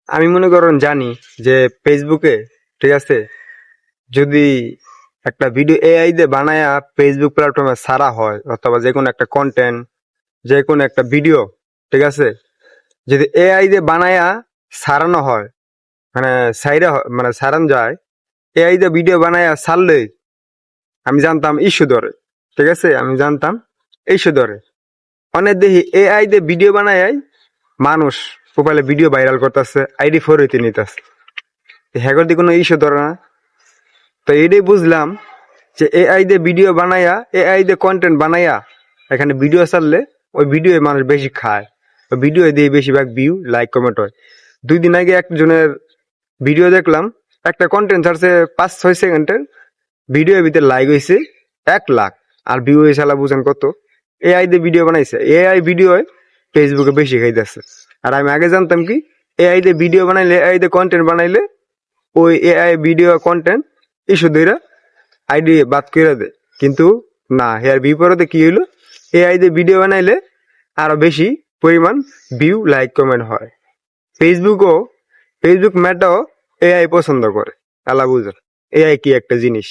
আমি মনে করেন জানি যে ফেসবুকে, ঠিক আছে, যদি একটা ভিডিও এআই দিয়ে বানায়া ফেসবুক প্ল্যাটফর্মে ছাড়া হয় অথবা যে কোনো একটা কন্টেন্ট, যে কোনো একটা ভিডিও, ঠিক আছে, যদি এআই দিয়ে বানায়া ছাড়ানো হয়, মানে মানে ছাড়ানো যায়, এআই দিয়ে ভিডিও বানায়া ছাড়লে আমি জানতাম ইস্যু ধরে, ঠিক আছে, আমি জানতাম ইস্যু ধরে। অনেক দেখি এআই দিয়ে ভিডিও বানায় মানুষ প্রোফাইলে ভিডিও ভাইরাল করতেছে, আইডি ফোর হইতে নিতেছে, হ্যাগর দিয়ে কোনো ইস্যু ধরে না। তো এটাই বুঝলাম যে এআই দিয়ে ভিডিও বানায়া, এআই দিয়ে কন্টেন্ট বানায়া এখানে ভিডিও ছাড়লে ওই ভিডিও মানুষ বেশি খায়, ওই ভিডিও দিয়ে বেশিরভাগ ভিউ, লাইক, কমেন্ট হয়। 2 দিন আগে একজনের ভিডিও দেখলাম, একটা কন্টেন্ট ছাড়ছে 5-6 সেকেন্ডের, ভিডিওর ভিতরে লাইক হয়েছে 1 লাখ, আর ভিউ হয়েছে আলা বুঝেন কত। এআই দিয়ে ভিডিও বানাইছে, এআই ভিডিও ফেসবুকে বেশি খাইতেছে। আর আমি আগে জানতাম কি, এআই দিয়ে ভিডিও বানাইলে, এআই দিয়ে কন্টেন্ট বানাইলে ওই এআই ভিডিও কন্টেন্ট ইস্যু ধরে আইডি বাদ করে দেয়। কিন্তু না, এর বিপরীতে কি হইলো, এআই দিয়ে ভিডিও বানাইলে আরো বেশি পরিমাণ ভিউ, লাইক, কমেন্ট হয়। ফেসবুক মেটাও এআই পছন্দ করে, আলা বুঝেন এআই কি একটা জিনিস।